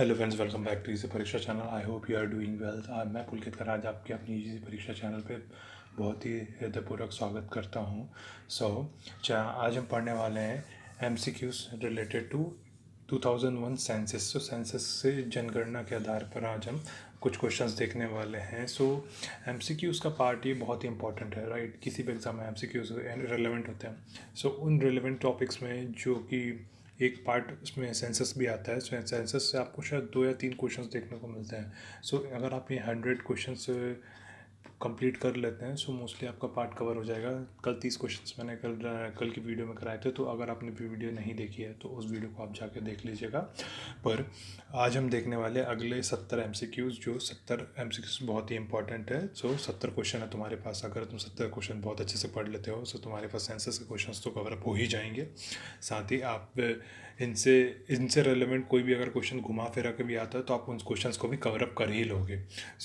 Hello friends, welcome back to easy Pariksha channel. I hope you are doing well. मैं पुलकित कर आज आपके अपनी इजी परीक्षा चैनल पे बहुत ही हृदयपूर्वक स्वागत करता हूँ। आज हम पढ़ने वाले हैं MCQs related to 2001 census. Census से जनगणना के आधार पर आज हम कुछ क्वेश्चंस देखने वाले हैं। एमसीक्यूज का पार्ट ये बहुत ही इंपॉर्टेंट है, राइट। किसी भी एग्जाम में एमसीक्यूज रिलेवेंट होते हैं। उन रिलेवेंट टॉपिक्स में जो कि एक पार्ट उसमें सेंसस भी आता है। सेंसस से आपको शायद 2 या 3 क्वेश्चंस देखने को मिलते हैं। अगर आप ये 100 क्वेश्चंस कंप्लीट कर लेते हैं मोस्टली आपका पार्ट कवर हो जाएगा। कल 30 क्वेश्चंस मैंने कल की वीडियो में कराए थे, तो अगर आपने वीडियो नहीं देखी है तो उस वीडियो को आप जाके देख लीजिएगा। पर आज हम देखने वाले अगले 70 एमसीक्यूज, जो 70 एमसीक्यूज बहुत ही इंपॉर्टेंट है। 70 क्वेश्चन है तुम्हारे पास। अगर तुम 70 क्वेश्चन बहुत अच्छे से पढ़ लेते हो तुम्हारे पास सेंसस के क्वेश्चन तो कवर अप हो ही जाएंगे। साथ ही आप इनसे इनसे रेलेवेंट कोई भी अगर क्वेश्चन घुमा फिरा के भी आता है तो आप उन क्वेश्चंस को भी कवर अप कर ही लोगे।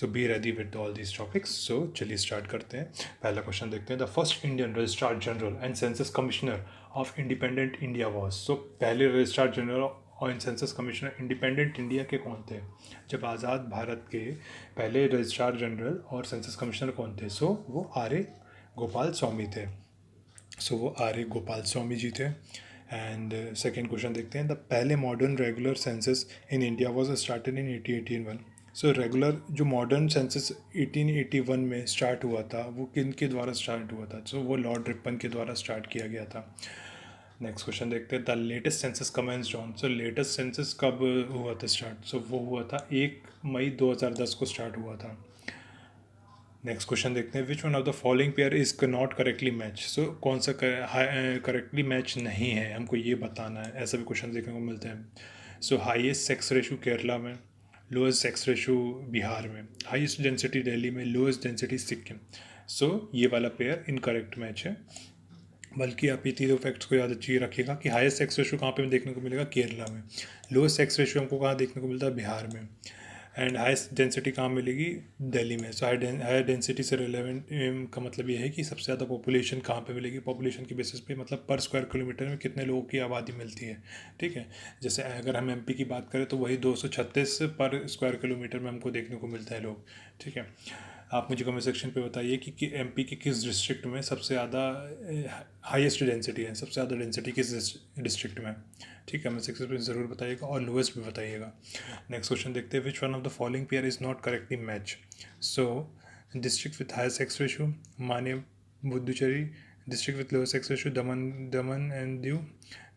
B ready with all these topics. चलिए स्टार्ट करते हैं। पहला क्वेश्चन देखते हैं। The first Indian registrar general and census commissioner of independent India was. पहले रजिस्ट्रार जनरल और सेंसस कमिश्नर इंडिपेंडेंट इंडिया के कौन थे? जब आज़ाद भारत के पहले रजिस्ट्रार जनरल और सेंसस कमिश्नर कौन थे? वो आर्य गोपाल स्वामी थे। वो आर्य गोपाल स्वामी जी थे। एंड सेकेंड क्वेश्चन देखते हैं। द पहले modern regular census in India was started in 1881। Regular जो मॉडर्न सेंसस 1881 में स्टार्ट हुआ था वो किन के द्वारा स्टार्ट हुआ था? वो लॉर्ड रिपन के द्वारा स्टार्ट किया गया था। नेक्स्ट क्वेश्चन देखते हैं। The latest census commenced on. Latest census कब हुआ था स्टार्ट? वो हुआ था 1 मई 2010 को स्टार्ट हुआ था। नेक्स्ट क्वेश्चन देखते हैं। Which one of the following pair is not correctly match. कौन सा करेक्टली मैच नहीं है, हमको ये बताना है। ऐसा भी क्वेश्चन देखने को मिलते हैं। हाईएस्ट सेक्स रेशो केरला में, लोएस्ट सेक्स रेशो बिहार में, हाईएस्ट डेंसिटी दिल्ली में, लोएस्ट डेंसिटी सिक्किम। ये वाला पेयर इनकरेक्ट मैच है। बल्कि आप ये तीनों फैक्ट्स को याद अच्छी रखिएगा कि हाईएस्ट सेक्स रेशो कहाँ पे देखने को मिलेगा? केरला में। लोएस्ट सेक्स रेशो हमको कहाँ देखने को मिलता है? बिहार में। एंड हाईएस्ट डेंसिटी कहाँ मिलेगी? दिल्ली में। हायर डेंसिटी से रिलेवेंट का मतलब ये है कि सबसे ज़्यादा पॉपुलेशन कहाँ पे मिलेगी? पॉपुलेशन के बेसिस पे, मतलब पर स्क्वायर किलोमीटर में कितने लोगों की आबादी मिलती है। ठीक है। जैसे अगर हम एमपी की बात करें तो वही 236 पर स्क्वायर किलोमीटर में हमको देखने को मिलता है लोग। ठीक है। आप मुझे कमेंट सेक्शन पे बताइए कि एमपी के किस डिस्ट्रिक्ट में सबसे ज़्यादा हाईएस्ट डेंसिटी है, सबसे ज़्यादा डेंसिटी किस डिस्ट्रिक्ट में। ठीक है, हमें सेक्शन पे ज़रूर बताइएगा और लोएस्ट भी बताइएगा। नेक्स्ट क्वेश्चन देखते हैं। Which one of the following pair is not correctly match. District with high sex ratio माने Puducherry, district with lower sex ratio Daman and Diu,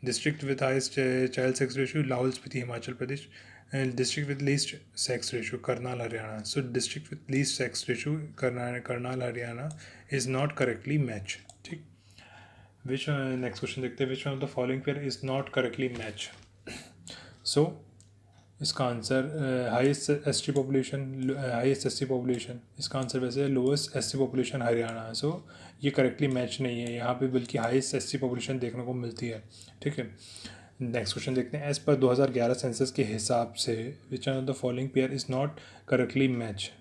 district with highest child sex ratio Lahaul Spiti Himachal Pradesh, and district with least sex ratio Karnal Haryana. District with least sex ratio Karnal Haryana is not correctly match. ठीक। Next question देखते हैं। Which one of the following pair is not correctly match. इसका answer highest ST population, highest SC population. इसका आंसर वैसे lowest SC population Haryana है। ये correctly match नहीं है यहाँ पे, बल्कि हाईएस्ट एससी पॉपुलेशन देखने को मिलती है। ठीक है। नेक्स्ट क्वेश्चन देखते हैं। एज पर 2011 सेंसस के हिसाब से विच one of the following pair is not correctly match.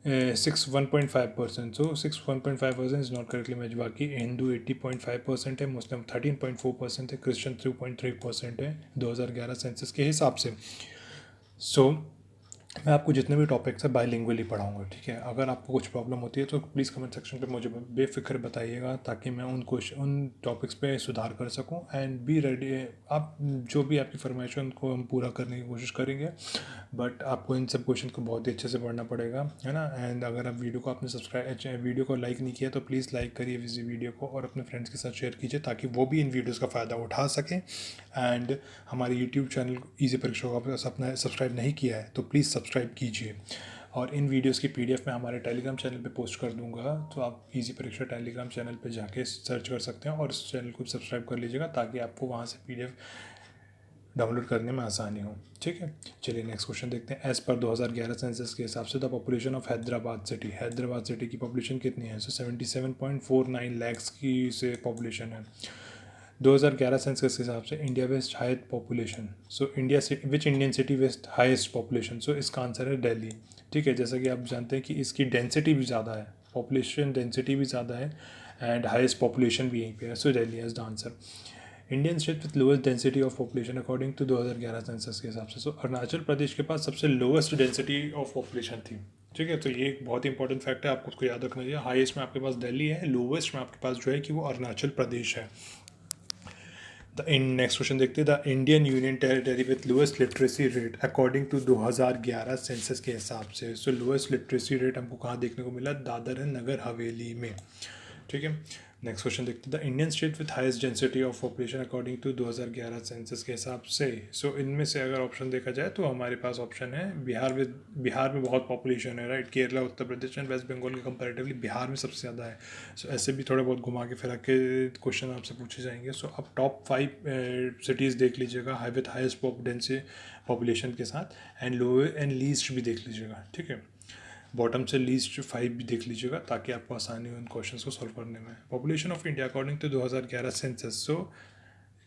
1.5%। 1.5% is not correctly match. बाकी हिंदू 80.5% है, मुस्लिम 13.4% है, क्रिश्चियन 3.3% है 2011 सेंसस के हिसाब से। मैं आपको जितने भी टॉपिक्स है बाईलिंगुअली पढ़ाऊंगा। ठीक है। अगर आपको कुछ प्रॉब्लम होती है तो प्लीज़ कमेंट सेक्शन पे मुझे बेफिक्र बताइएगा, ताकि मैं उन टॉपिक्स पे सुधार कर सकूं। And be ready. आप जो भी आपकी फरमाइश है उनको हम पूरा करने की कोशिश करेंगे, बट आपको इन सब क्वेश्चन को बहुत ही अच्छे से पढ़ना पड़ेगा, है ना। एंड अगर आप वीडियो को लाइक नहीं किया तो प्लीज़ लाइक करिए इस वीडियो को और अपने फ्रेंड्स के साथ शेयर कीजिए, ताकि वो भी इन वीडियोज़ का फ़ायदा उठा सकें। एंड हमारे यूट्यूब चैनल इजी परीक्षा को आपने सब्सक्राइब नहीं किया है तो प्लीज़ सब्सक्राइब कीजिए। और इन वीडियोस की पीडीएफ मैं हमारे टेलीग्राम चैनल पे पोस्ट कर दूंगा, तो आप इजी परीक्षा टेलीग्राम चैनल पे जाके सर्च कर सकते हैं और इस चैनल को सब्सक्राइब कर लीजिएगा, ताकि आपको वहाँ से पीडीएफ डाउनलोड करने में आसानी हो। ठीक है। चलिए नेक्स्ट क्वेश्चन देखते हैं। एज़ पर 2011 सेंसस के हिसाब से the population of Hyderabad city की पॉपुलेशन कितनी है? 77.49 लैक्स की से पॉपुलेशन है। 2011 सेंसस के हिसाब से India west highest population. Which Indian city west highest population? इसका आंसर है दिल्ली। ठीक है। जैसा कि आप जानते हैं कि इसकी डेंसिटी भी ज़्यादा है, पॉपुलेशन डेंसिटी भी ज़्यादा है एंड हाईएस्ट पॉपुलेशन भी यहीं पे है। Delhi is the answer. Indian state with lowest density of population according to 2011 census के हिसाब से। सो अरुणाचल प्रदेश के पास सबसे लोएस्ट डेंसिटी ऑफ पॉपुलेशन थी। ठीक है, तो ये एक बहुत ही इंपॉर्टेंट फैक्ट है, आपको उसको याद रखना चाहिए। हाईएस्ट में आपके पास दिल्ली है, लोवेस्ट में आपके पास जो है कि वो अरुणाचल प्रदेश है। द नेक्स्ट क्वेश्चन देखते हैं, the Indian union territory with lowest literacy rate according to 2011 census के हिसाब से। सो लोएस्ट लिटरेसी रेट हमको कहाँ देखने को मिला? दादर एंड नगर हवेली में। ठीक है, नेक्स्ट क्वेश्चन देखते हैं, the Indian state with highest density of population according to 2011 census के हिसाब से। सो इनमें से अगर ऑप्शन देखा जाए तो हमारे पास ऑप्शन है बिहार में बहुत पॉपुलेशन है, राइट। केरला, उत्तर प्रदेश एंड वेस्ट बंगाल के कंपैरेटिवली बिहार में सबसे ज़्यादा है। सो ऐसे भी थोड़े बहुत घुमा के फिरा के क्वेश्चन आपसे पूछे जाएंगे। सो अब टॉप 5 सिटीज़ देख लीजिएगा हाई विथ हाईएस्ट पॉपुलेशन के साथ, एंड लो एंड लीस्ट भी देख लीजिएगा। ठीक है, बॉटम से लीस्ट 5 भी देख लीजिएगा ताकि आपको आसानी हो इन क्वेश्चंस को सॉल्व करने में। Population of India according to 2011 census. So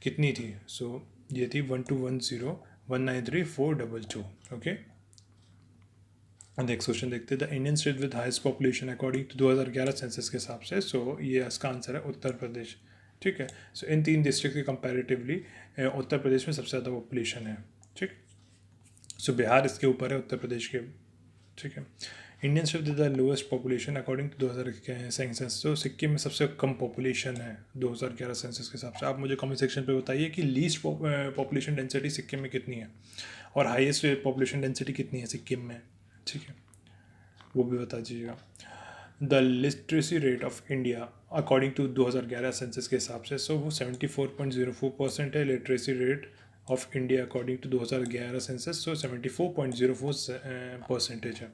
कितनी थी? सो ये थी 1210193422। ओके, नेक्स्ट क्वेश्चन देखते हैं, the Indian state with highest population according to 2011 census के हिसाब से। सो ये इसका आंसर है उत्तर प्रदेश। ठीक है, सो इन 3 डिस्ट्रिक्ट के कंपैरेटिवली उत्तर प्रदेश में सबसे ज़्यादा पॉपुलेशन है। ठीक, सो बिहार इसके ऊपर है उत्तर प्रदेश के। ठीक है, Indian state with the lowest population according to 2011 census. तो सिक्किम में सबसे कम पॉपुलेशन है 2011 सेंसस के हिसाब से। आप मुझे कमेंट सेक्शन पे बताइए कि लीस्ट पॉपुलेशन डेंसिटी सिक्किम में कितनी है और हाईएस्ट पॉपुलेशन डेंसिटी कितनी है सिक्किम में। ठीक है, वो भी बता दीजिएगा। The literacy rate of India according to 2011 census के हिसाब से। सो वो 74.04% है literacy rate of India according to 2011 census. So 74.04% है।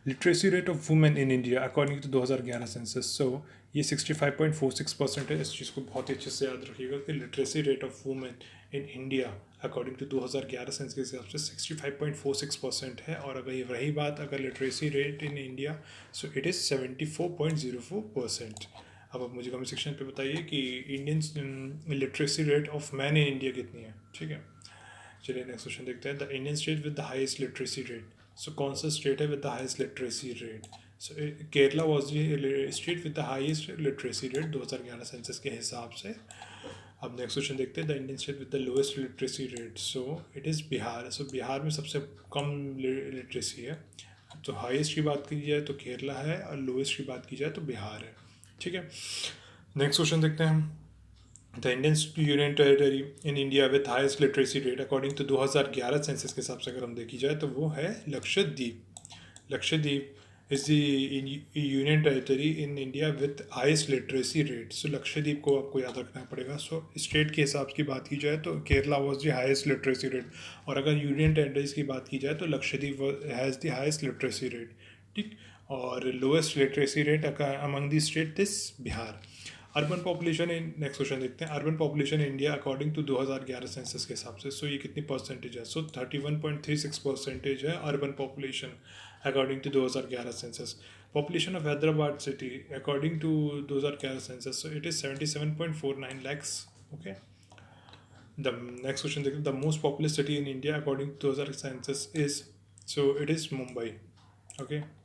Literacy rate of women in India according to 2011 census. So ये 65.46% है। इस चीज़ को बहुत ही अच्छे से याद रखिएगा कि literacy rate of women in India according to 2011 census के हिसाब से 65.46% है। और अगर ये रही बात अगर literacy rate in India, so it is 74.04%। अब आप मुझे कमेंट सेक्शन पे बताइए कि Indian literacy rate of man in India कितनी है। ठीक है, चलिए नेक्स्ट क्वेश्चन देखते हैं, the Indian state with the highest literacy rate. So कौन सा स्टेट है with the highest literacy rate? So Kerala was the state with the highest literacy rate 2011 census के हिसाब से। अब नेक्स्ट क्वेश्चन देखते हैं, the Indian state with the lowest literacy rate. So it is Bihar. So Bihar में सबसे कम लिटरेसी है। तो हाईएस्ट की बात की जाए तो केरला है और लोएस्ट की बात की जाए तो बिहार है। ठीक है, नेक्स्ट क्वेश्चन देखते हैं हम, the Indian union territory in India with highest literacy rate according to 2011 census के हिसाब से अगर हम देखी जाए तो वो है Lakshadweep. Lakshadweep is the union territory in India with highest literacy rate. So Lakshadweep को आपको याद रखना पड़ेगा। सो स्टेट के हिसाब की बात की जाए तो Kerala was the highest literacy rate, और अगर यूनियन टेरिटरीज की बात की जाए तो Lakshadweep has the highest literacy rate. ठीक, और lowest literacy rate among the state is Bihar. Urban population in next question देखते हैं, urban population India according to 2011 census के हिसाब से। सो ये कितनी परसेंटेज है? सो 31.36% है urban population according to 2011 census. Population of Hyderabad city according to 2011 census, so it is 77.49 lakhs। Okay, the next question देखते हैं, the most populous city in India according to 2011 census is, so it is Mumbai. Okay,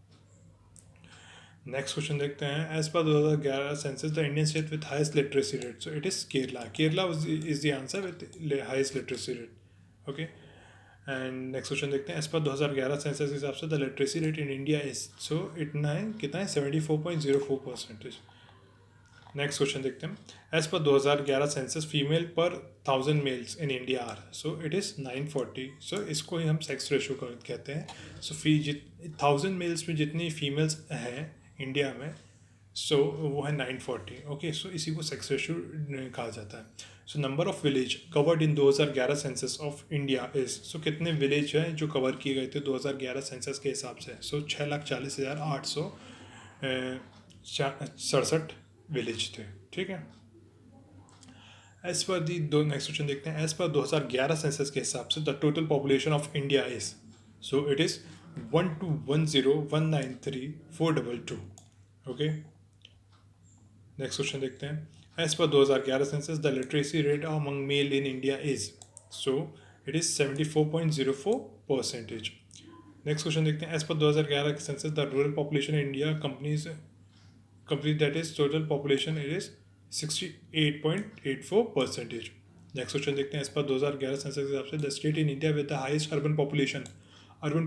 next question देखते हैं, as per 2011 census the Indian state with highest literacy rate. So it is Kerala. Kerala is the answer with highest literacy rate. Okay, and next question देखते हैं, as per 2011 census के हिसाब से the literacy rate in India is, so इतना है कितना है 74.04%। Next question देखते हैं, as per 2011 census female per 1000 males in India are. So it is 940। सो इसको ही हम सेक्स रेशो कहते हैं। सो 1000 मेल्स में जितनी फीमेल्स हैं इंडिया में, सो वो है 940। ओके, सो इसी को सेक्स रेशो कहा जाता है। So number of village covered in 2011 census of India is, so कितने विलेज हैं जो कवर किए गए थे 2011 सेंसस के हिसाब से? सो 6,40,867 विलेज थे। ठीक है, एज पर दी दो नेक्स्ट क्वेश्चन देखते हैं, एज पर 2011 सेंसस के हिसाब से the total population of India is, so it is 1210193,422। Okay, next question देखते हैं, as per 2011 census the literacy rate among male in India is, so it is 74.04%। Next question देखते हैं, as per 2011 के census the rural population in India company that is total population it is 68.84%। Next question देखते हैं, इस पर 2011 census के हिसाब से the state in India with the highest urban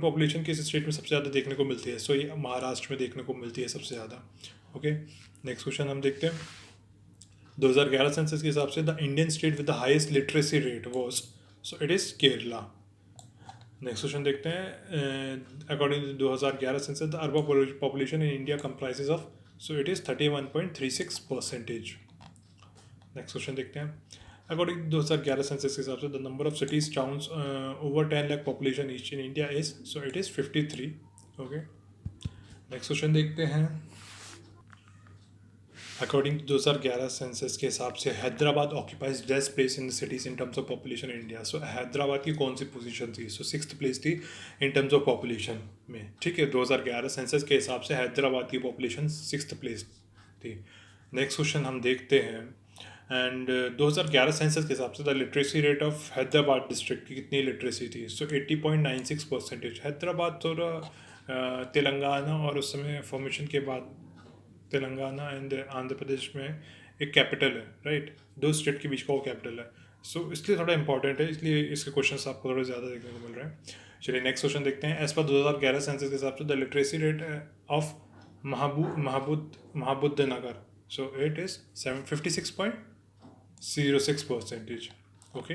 population किस स्टेट में सबसे ज़्यादा देखने को मिलती है? सो ये महाराष्ट्र में देखने को मिलती है सबसे ज़्यादा। ओके, नेक्स्ट क्वेश्चन हम देखते हैं, 2011 सेंसस के हिसाब से the Indian state with the highest literacy rate was, so it is Kerala. Next question देखते हैं, according to 2011 census the urban population in India comprises of, so it is 31.36%। Next question देखते हैं, अकॉर्डिंग टू 2011 सेंसस के हिसाब से the number of cities towns over 10 lakh population each in India is, so it is 53। Okay, next question देखते हैं, according to 2011 census के हिसाब से Hyderabad occupies best place in the cities in terms of population in India. So Hyderabad की कौन सी position थी? सो 6th place थी इन terms of population में। ठीक है, 2011 सेंसस के हिसाब से हैदराबाद की पॉपुलेशन 6th प्लेस थी। नेक्स्ट क्वेश्चन हम देखते हैं, एंड 2011 सेंसस के हिसाब से the literacy rate of Hyderabad district की कितनी लिटरेसी थी? सो 80.96%। हैदराबाद थोड़ा तेलंगाना और उस समय फॉर्मेशन के बाद तेलंगाना एंड आंध्र प्रदेश में एक कैपिटल है, राइट, 2 स्टेट के बीच का वो कैपिटल है। सो इसलिए थोड़ा इंपॉर्टेंट है, इसलिए इसके क्वेश्चनस आपको थोड़े ज़्यादा देखने को मिल रहे हैं। चलिए नेक्स्ट क्वेश्चन देखते हैं, एज पर 2011 सेंसस के हिसाब से the literacy rate of Mahbubnagar, so it is 56.06%। Okay,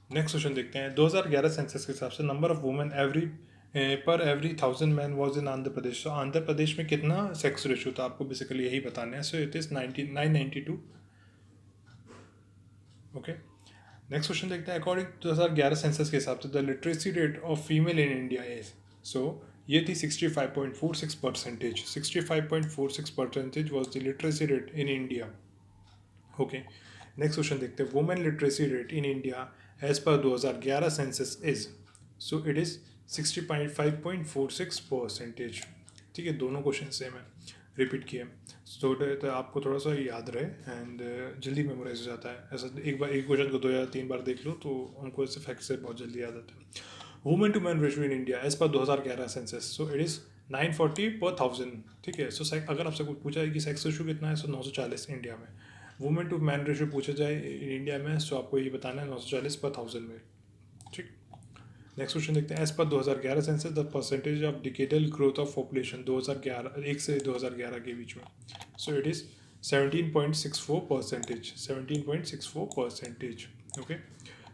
next question देखते हैं, 2011 सेंसस के हिसाब से number of women per every 1000 man was in Andhra Pradesh. So Andhra Pradesh में कितना सेक्स रेशो था, आपको बेसिकली यही बताना है। So it is 992। Okay, next question देखते हैं, अकॉर्डिंग टू 2011 सेंसस के हिसाब से the literacy rate of female in India is, so ये थी 65.46%। 65.46% was the literacy rate in India. Okay, next question देखते हैं, women literacy rate in India as per 2011 census is, so it is 65.46%। ठीक है, दोनों क्वेश्चन सेम है, repeat किए, तो आपको थोड़ा सा याद रहे एंड जल्दी मेमोराइज हो जाता है। ऐसा एक क्वेश्चन को 2 या 3 बार देख लो तो हमको ऐसे फैक्ट से बहुत जल्दी याद आता है। Women to man ratio in India as per 2011 census, so it is 940 पर 1000। ठीक है, सो अगर आपसे कुछ पूछा है कि सेक्स रेशियो कितना है, सो 940 इंडिया में। वुमेन टू मैन रेशियो पूछा जाए इन इंडिया में, सो आपको ये बताना है 940 पर 1000 में। ठीक, नेक्स्ट क्वेश्चन देखते हैं, as per 2011 census the percentage of decadal growth of population 2011 से 2011 के बीच में, so it is 17.64%। 17.64%। Okay,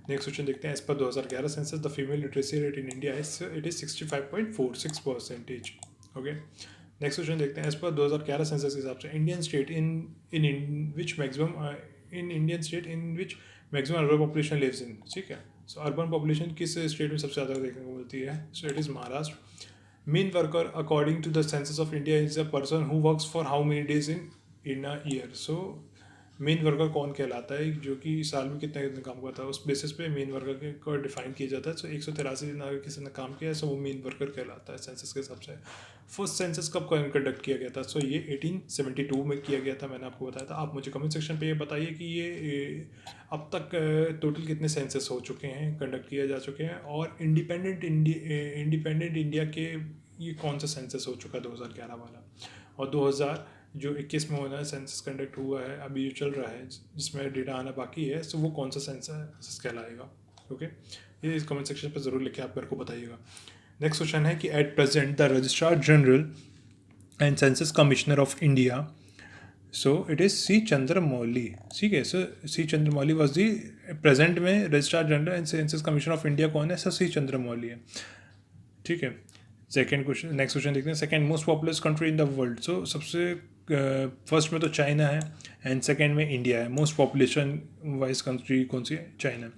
next question देखते हैं, as per 2011 census the female literacy rate in India is, it is 65.46%। Okay, next question देखते हैं, as per 2011 census के हिसाब से Indian state in which maximum urban population lives in. ठीक है, so urban population किस स्टेट में सबसे ज़्यादा देखने को मिलती है? So it is Maharashtra. Main worker according to the census of India is a person who works for how many days in a year. So main worker कौन कहलाता है, जो कि साल में कितने कितने काम करता है, उस बेसिस पे मेन वर्कर को डिफाइन किया जाता है। सो 183 दिन अगर किसी ने काम किया है, सो वो मेन वर्कर कहलाता है सेंसस के हिसाब से। फर्स्ट सेंसस कब कंडक्ट किया गया था? सो ये 1872 में किया गया था, मैंने आपको बताया था। आप मुझे कमेंट सेक्शन पे ये बताइए कि ये अब तक टोटल कितने सेंसस हो चुके हैं, कंडक्ट किए जा चुके हैं, और इंडिपेंडेंट इंडिया के ये कौन सा सेंसस हो चुका है 2011 वाला, और 2021 में होना है सेंसस कंडक्ट हुआ है, अभी जो चल रहा है जिसमें डेटा आना बाकी है, सो वो कौन सा सेंसस कहलाएगा। ओके, ये इस कमेंट सेक्शन पर ज़रूर लिख के आप मेरे को बताइएगा। नेक्स्ट क्वेश्चन है कि at present the registrar general and census commissioner of India, so it is C Chandramouli. ठीक है, सो C Chandramouli was the present में registrar general and census commissioner of India कौन है? सर सी चंद्रमौली है। ठीक है, सेकेंड क्वेश्चन, नेक्स्ट क्वेश्चन देखते हैं, second most populous country in the world. So सबसे फर्स्ट में तो चाइना है एंड सेकेंड में इंडिया है। मोस्ट पॉपुलेशन वाइज कंट्री कौन सी है? China.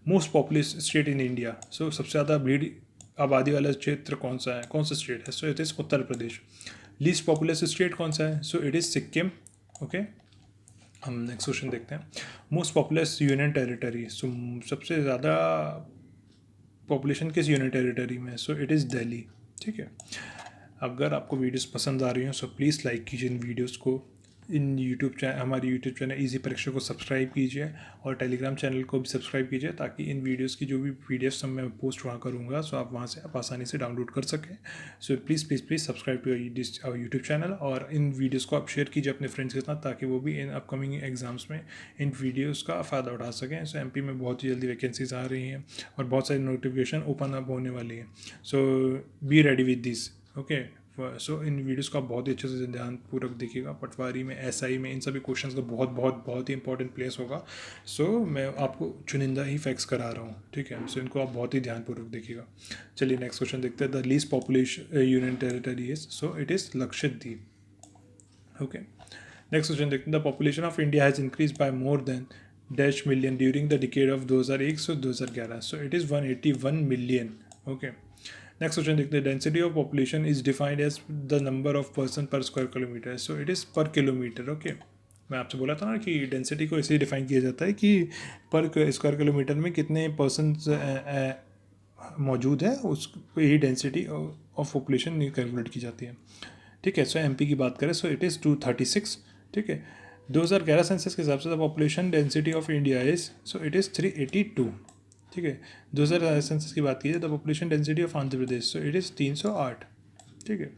Most populous state in India, so सबसे ज़्यादा भीड़ आबादी वाला क्षेत्र कौन सा है, कौन सा स्टेट है? So it is Uttar Pradesh. Least populous state कौन सा है? So it is Sikkim. Okay, हम नेक्स्ट क्वेश्चन देखते हैं, मोस्ट पॉपुलस यूनियन टेरिटरी। सो सबसे ज़्यादा पॉपुलेशन किस यूनियन टेरिटरी में? So it is Delhi. ठीक है, अगर आपको वीडियोस पसंद आ रही हैं, सो प्लीज़ लाइक कीजिए इन वीडियोस को, हमारे यूट्यूब चैनल इजी परीक्षा को सब्सक्राइब कीजिए और टेलीग्राम चैनल को भी सब्सक्राइब कीजिए, ताकि इन वीडियोस की जो भी पीडीएफ मैं पोस्ट वहाँ करूँगा, सो आप वहाँ से आप आसानी से डाउनलोड कर सकें। So please subscribe to YouTube channel, और इन वीडियोज़ को आप शेयर कीजिए अपने फ्रेंड्स के साथ, ताकि वो भी इन अपकमिंग एग्जाम्स में इन वीडियोज़ का फ़ायदा उठा सकें। सो एमपी में बहुत ही जल्दी वैकेंसीज आ रही हैं और बहुत सारी नोटिफिकेशन ओपन अप होने वाली है। So be ready with this, okay. So इन वीडियोस को आप बहुत ही अच्छे से ध्यानपूर्वक देखिएगा। पटवारी में, एसआई में, इन सभी क्वेश्चंस का बहुत ही इंपॉर्टेंट प्लेस होगा। सो मैं आपको चुनिंदा ही फैक्ट्स करा रहा हूँ, ठीक है। सो इनको आप बहुत ही ध्यानपूर्वक देखिएगा। चलिए नेक्स्ट क्वेश्चन देखते हैं। The least population union territory is, so it is Lakshadweep, okay. Next question देखते हैं। The population of India has increase by more than dash million during the decade of 2001 so 2011, so it is 181 million, okay. Next question देखते हैं। Density of population is defined as the number of person per square kilometer, so it is per kilometer, okay. मैं आपसे बोला था ना कि density को ऐसे ही डिफाइन किया जाता है कि पर स्क्वायर किलोमीटर में कितने पर्सन मौजूद है, उस यही डेंसिटी ऑफ पॉपुलेशन कैलकुलेट की जाती है, ठीक है। सो एमपी की बात करें, सो इट इज़ 236, ठीक है। 2011 सेंसस के हिसाब से the population density of India is, so it is 382, ठीक है। 2000 सेंसस की बात कीजिए, the population density of Andhra Pradesh, so it is 308, ठीक है।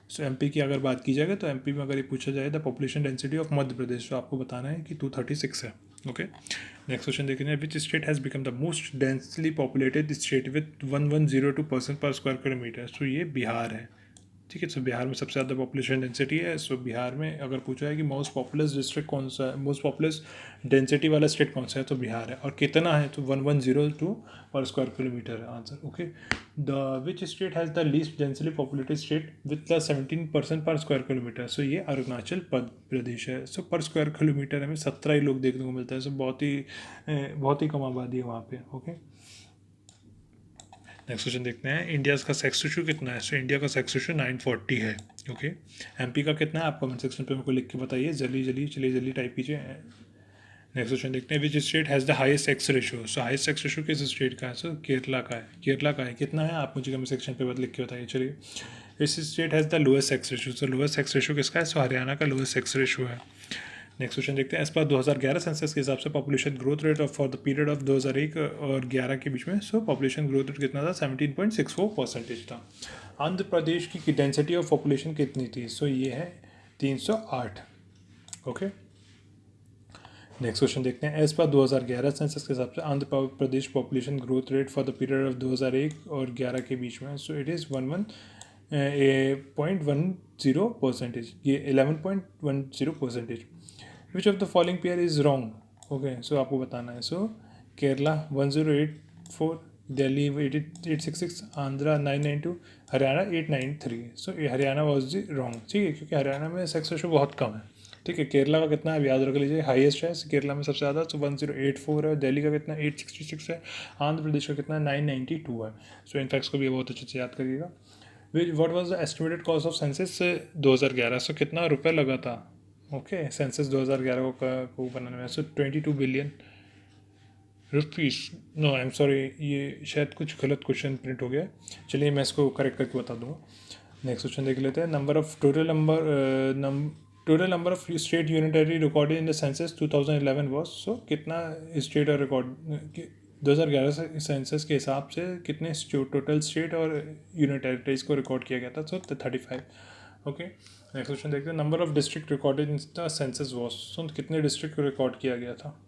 सो एमपी की अगर बात की जाए तो एमपी में अगर ये पूछा जाए the population density of Madhya Pradesh, तो आपको बताना है कि 236 है, ओके। नेक्स्ट क्वेश्चन देखेंगे। विच state has become the most densely populated state with 1102 person per square kilometer, सो ये बिहार है, ठीक है। सो बिहार में सबसे ज़्यादा पॉपुलेशन डेंसिटी है। सो बिहार में अगर पूछा है कि मोस्ट पॉपुलस डिस्ट्रिक्ट कौन सा है, मोस्ट पॉपुलस डेंसिटी वाला स्टेट कौन सा है, तो बिहार है। और कितना है, तो 1102 पर स्क्वायर किलोमीटर है answer, okay. The which state has the least densely populated state with the 17% पर स्क्वायर किलोमीटर, सो ये अरुणाचल प्रदेश है। सो पर स्क्वायर किलोमीटर हमें 17 ही लोग देखने को मिलता है। सो बहुत ही कम आबादी है वहाँ पे, ओके। नेक्स्ट क्वेश्चन देखते हैं। इंडिया का सेक्स रेशियो कितना है, सो इंडिया का सेक्स रेशियो 940 है, ओके। एमपी का कितना है आप कमेंट सेक्शन पे मेरे को लिख के बताइए, जल्दी टाइप कीजिए। नेक्स्ट क्वेश्चन देखते हैं। Which state has the highest sex ratio, so highest sex ratio किस स्टेट का है, सो केरला का है। केरला का है, कितना है आप मुझे कमेंट सेक्शन पे लिख के बताइए। चलिए, विच state has the lowest sex ratio, so lowest sex ratio किसका है, सो हरियाणा का लोएस्ट सेक्स रेशियो है। नेक्स्ट क्वेश्चन देखते हैं। एज पर 2011 सेंसस के हिसाब से population growth rate for the period of 2001 और 11 के बीच में, सो पॉपुलेशन ग्रोथ रेट कितना था, 17.64% था। आंध्र प्रदेश की डेंसिटी ऑफ पॉपुलेशन कितनी थी, सो ये है 308, ओके। नेक्स्ट क्वेश्चन देखते हैं। एज पर 2011 सेंसस के हिसाब से Andhra Pradesh population growth rate for the period of 2001 और 11 के बीच में, सो इट इज़ 11.10%, ये 11.10%। Which of the following pair is wrong, okay. So आपको बताना है। So Kerala 1084, Delhi 866, Andhra 992, Haryana 893। So Haryana was the wrong, ठीक है, क्योंकि हरियाणा में सेक्स रेशो बहुत कम है, ठीक है। केरला का कितना है याद रख लीजिए, हाईएस्ट है केरला में सबसे ज़्यादा, तो 1084 है। दिल्ली का कितना 866 है। आंध्र प्रदेश का कितना 992 है। सो इन फैक्ट्स को भी बहुत अच्छे से याद करिएगा। What was the estimated cost of census 2011, सो कितना रुपये लगा था, ओके, सेंसस 2011 को बनाने में, so 22 billion rupees. No I am sorry, ये शायद कुछ गलत क्वेश्चन प्रिंट हो गया। चलिए मैं इसको करेक्ट करके बता दूँगा। नेक्स्ट क्वेश्चन देख लेते हैं। Total number of state unitary recorded in the census 2011 was, so कितना स्टेट और रिकॉर्ड 2011 सेंसस के हिसाब से कितने टोटल स्टेट और यूनियन टेरिटरीज को रिकॉर्ड किया गया था, सो 35, ओके। नेक्स्ट क्वेश्चन देखते हैं। Number of district recorded in the census was, so कितने डिस्ट्रिक्ट को रिकॉर्ड किया गया था,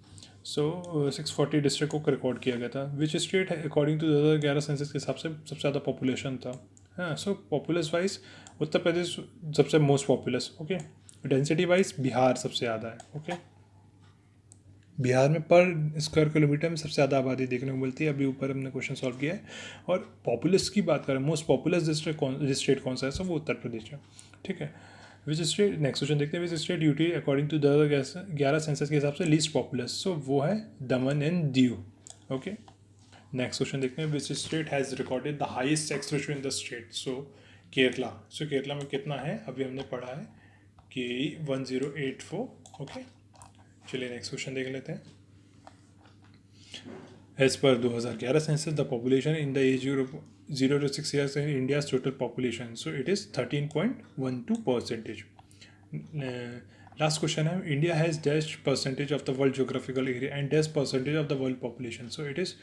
सो 640 डिस्ट्रिक्ट को रिकॉर्ड किया गया था। Which state according to 2011 census के हिसाब से सबसे ज़्यादा पॉपुलेशन था, हाँ। सो पॉपुलस वाइज उत्तर प्रदेश सबसे most populous, okay. Density wise Bihar सबसे ज़्यादा है, ओके। बिहार में पर स्क्वायर किलोमीटर में सबसे ज़्यादा आबादी देखने को मिलती है। अभी ऊपर हमने क्वेश्चन सॉल्व किया है। और पॉपुलस की बात करें, मोस्ट पॉपुलस स्टेट कौन सा है, सो वो उत्तर प्रदेश है, ठीक है। विच स्टेट, नेक्स्ट क्वेश्चन देखते हैं। Which state UT according to 2011 census के हिसाब से लीस्ट पॉपुलस, सो वो है Daman and Diu, okay. Next question देखते हैं। Which state has recorded the highest sex ratio in the state, so Kerala. So Kerala में कितना है, अभी हमने पढ़ा है कि 1084, ओके। चलिए नेक्स्ट क्वेश्चन देख लेते हैं। As per 2011 census the population in the age group 0 to 6 years in India's total population, so it is 13.12%. Last question है, India has dash percentage of the world geographical area and dash percentage of the world population. So it is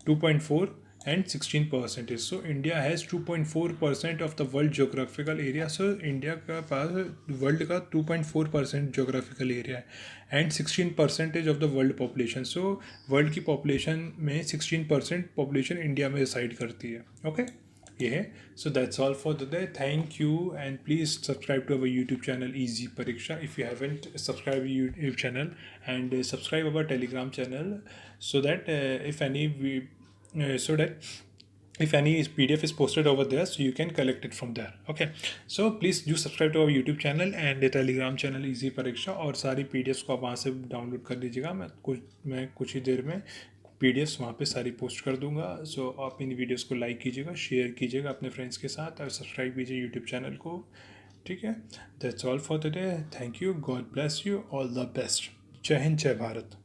2.4 and 16%. So India has 2.4% of the world geographical area. So India का पास world का 2.4% geographical area है and 16% of the world population. So world की population में 16% population India में reside करती है. Okay ये है. So that's all for the day. Thank you and please subscribe to our YouTube channel easy Pariksha if you haven't subscribe YouTube channel and subscribe our Telegram channel so that if any so that if any PDF is posted over there, so you can collect it from there. Okay, so please do subscribe to our YouTube channel and the Telegram channel Easy Pariksha. और सारी PDFs को आप वहाँ से download कर लीजिएगा. मैं कुछ ही देर में PDFs वहाँ पे सारी पोस्ट कर दूंगा. सो आप इन वीडियोस को लाइक कीजिएगा, शेयर कीजिएगा अपने फ्रेंड्स के साथ और सब्सक्राइब कीजिए यूट्यूब चैनल को. ठीक है. That's all for today. Thank you. God bless you. All the best. जय हिंद, जय भारत.